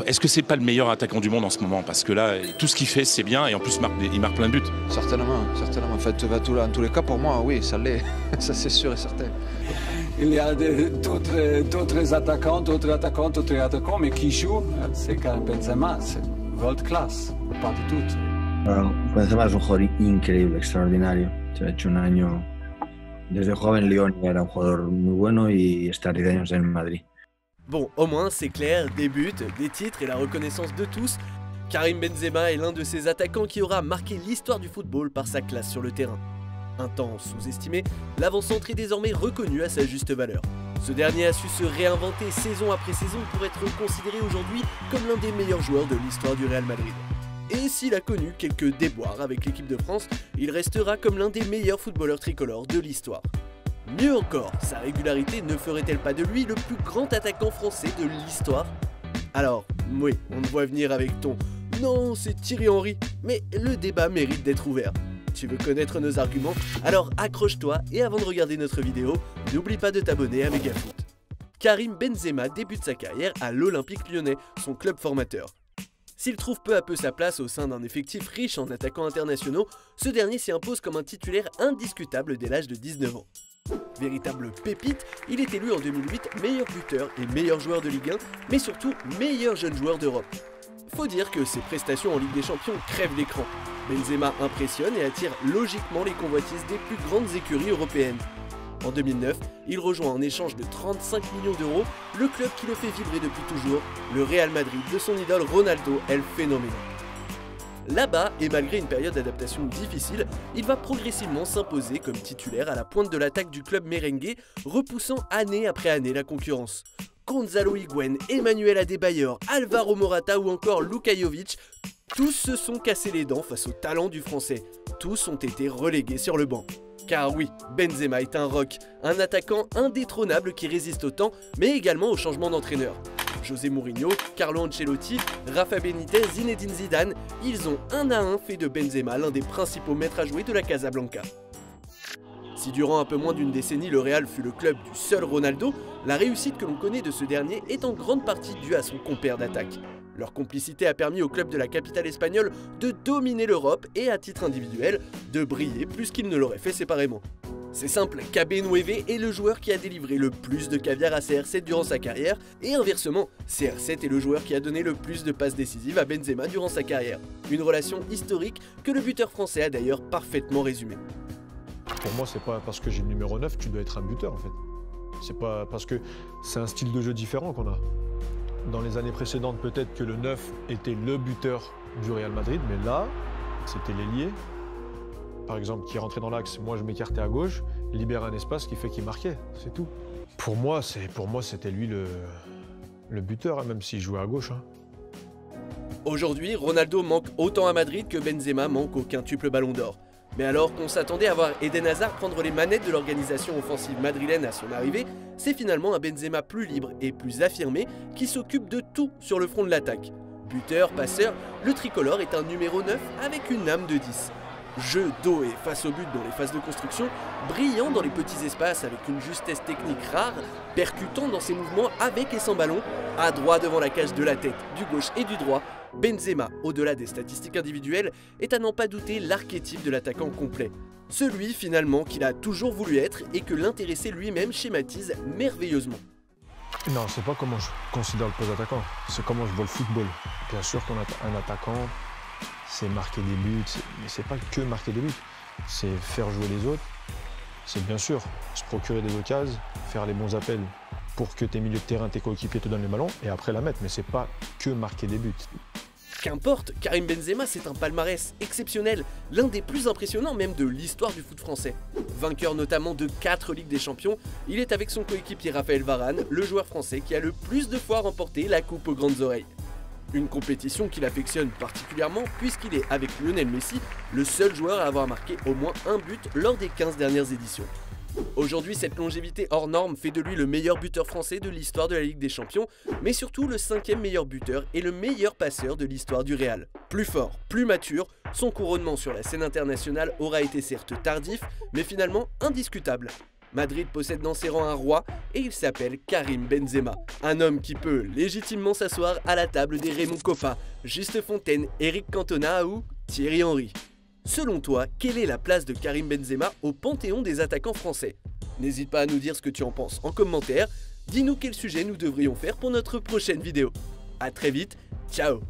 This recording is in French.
Est-ce que c'est pas le meilleur attaquant du monde en ce moment? Parce que là, tout ce qu'il fait, c'est bien et en plus il marque plein de buts. Certainement, certainement. En fait, en tous les cas, pour moi, oui, ça l'est. Ça, c'est sûr et certain. Il y a d'autres attaquants, mais qui jouent, c'est Karim Benzema, c'est world class, pas de doute. Bueno, Benzema es un jugador increíble, extraordinario. Se ha hecho un año desde joven. Lyon era un jugador muy bueno y está 10 años en Madrid. Bon, au moins c'est clair, des buts, des titres et la reconnaissance de tous. Karim Benzema est l'un de ces attaquants qui aura marqué l'histoire du football par sa classe sur le terrain. Un temps sous-estimé, l'avant-centre est désormais reconnu à sa juste valeur. Ce dernier a su se réinventer saison après saison pour être considéré aujourd'hui comme l'un des meilleurs joueurs de l'histoire du Real Madrid. Et s'il a connu quelques déboires avec l'équipe de France, il restera comme l'un des meilleurs footballeurs tricolores de l'histoire. Mieux encore, sa régularité ne ferait-elle pas de lui le plus grand attaquant français de l'histoire? Alors, oui, on te voit venir avec ton « non, c'est Thierry Henry », mais le débat mérite d'être ouvert. Tu veux connaître nos arguments? Alors accroche-toi et avant de regarder notre vidéo, n'oublie pas de t'abonner à Megafoot. Karim Benzema débute sa carrière à l'Olympique Lyonnais, son club formateur. S'il trouve peu à peu sa place au sein d'un effectif riche en attaquants internationaux, ce dernier s'y impose comme un titulaire indiscutable dès l'âge de 19 ans. Véritable pépite, il est élu en 2008 meilleur buteur et meilleur joueur de Ligue 1, mais surtout meilleur jeune joueur d'Europe. Faut dire que ses prestations en Ligue des Champions crèvent l'écran. Benzema impressionne et attire logiquement les convoitises des plus grandes écuries européennes. En 2009, il rejoint en échange de 35 millions d'euros le club qui le fait vibrer depuis toujours, le Real Madrid de son idole Ronaldo El Phénoménal. Là-bas, et malgré une période d'adaptation difficile, il va progressivement s'imposer comme titulaire à la pointe de l'attaque du club merengue, repoussant année après année la concurrence. Gonzalo Higuaín, Emmanuel Adebayor, Alvaro Morata ou encore Luka Jovic, tous se sont cassés les dents face au talent du français. Tous ont été relégués sur le banc. Car oui, Benzema est un rock, un attaquant indétrônable qui résiste au temps, mais également au changement d'entraîneur. José Mourinho, Carlo Ancelotti, Rafa Benitez, Zinedine Zidane, ils ont un à un fait de Benzema l'un des principaux maîtres à jouer de la Casablanca. Si durant un peu moins d'une décennie le Real fut le club du seul Ronaldo, la réussite que l'on connaît de ce dernier est en grande partie due à son compère d'attaque. Leur complicité a permis au club de la capitale espagnole de dominer l'Europe et à titre individuel, de briller plus qu'il ne l'aurait fait séparément. C'est simple, KB9 est le joueur qui a délivré le plus de caviar à CR7 durant sa carrière, et inversement, CR7 est le joueur qui a donné le plus de passes décisives à Benzema durant sa carrière. Une relation historique que le buteur français a d'ailleurs parfaitement résumée. Pour moi, c'est pas parce que j'ai le numéro 9 que tu dois être un buteur en fait. C'est pas parce que c'est un style de jeu différent qu'on a. Dans les années précédentes, peut-être que le 9 était le buteur du Real Madrid, mais là, c'était l'ailier. Par exemple, qui rentrait dans l'axe, moi je m'écartais à gauche, libérait un espace qui fait qu'il marquait, c'est tout. Pour moi, c'était lui le buteur, hein, même s'il jouait à gauche. Hein. Aujourd'hui, Ronaldo manque autant à Madrid que Benzema manque au quintuple Ballon d'Or. Mais alors qu'on s'attendait à voir Eden Hazard prendre les manettes de l'organisation offensive madrilène à son arrivée, c'est finalement un Benzema plus libre et plus affirmé qui s'occupe de tout sur le front de l'attaque. Buteur, passeur, le tricolore est un numéro 9 avec une âme de 10. Jeu dos et face au but dans les phases de construction, brillant dans les petits espaces avec une justesse technique rare, percutant dans ses mouvements avec et sans ballon, adroit devant la cage de la tête, du gauche et du droit, Benzema, au-delà des statistiques individuelles, est à n'en pas douter l'archétype de l'attaquant complet. Celui finalement qu'il a toujours voulu être et que l'intéressé lui-même schématise merveilleusement. Non, c'est pas comment je considère le poste d'attaquant, c'est comment je vois le football. Bien sûr qu'un attaquant, c'est marquer des buts, mais c'est pas que marquer des buts, c'est faire jouer les autres, c'est bien sûr se procurer des occasions, faire les bons appels pour que tes milieux de terrain, tes coéquipiers te donnent le ballon et après la mettre, mais c'est pas que marquer des buts. Qu'importe, Karim Benzema c'est un palmarès exceptionnel, l'un des plus impressionnants même de l'histoire du foot français. Vainqueur notamment de 4 Ligues des Champions, il est avec son coéquipier Raphaël Varane, le joueur français qui a le plus de fois remporté la coupe aux grandes oreilles. Une compétition qu'il affectionne particulièrement puisqu'il est, avec Lionel Messi, le seul joueur à avoir marqué au moins un but lors des 15 dernières éditions. Aujourd'hui, cette longévité hors norme fait de lui le meilleur buteur français de l'histoire de la Ligue des Champions, mais surtout le 5e meilleur buteur et le meilleur passeur de l'histoire du Real. Plus fort, plus mature, son couronnement sur la scène internationale aura été certes tardif, mais finalement indiscutable. Madrid possède dans ses rangs un roi et il s'appelle Karim Benzema. Un homme qui peut légitimement s'asseoir à la table des Raymond Kopa, Juste Fontaine, Eric Cantona ou Thierry Henry. Selon toi, quelle est la place de Karim Benzema au panthéon des attaquants français? N'hésite pas à nous dire ce que tu en penses en commentaire. Dis-nous quel sujet nous devrions faire pour notre prochaine vidéo. A très vite, ciao!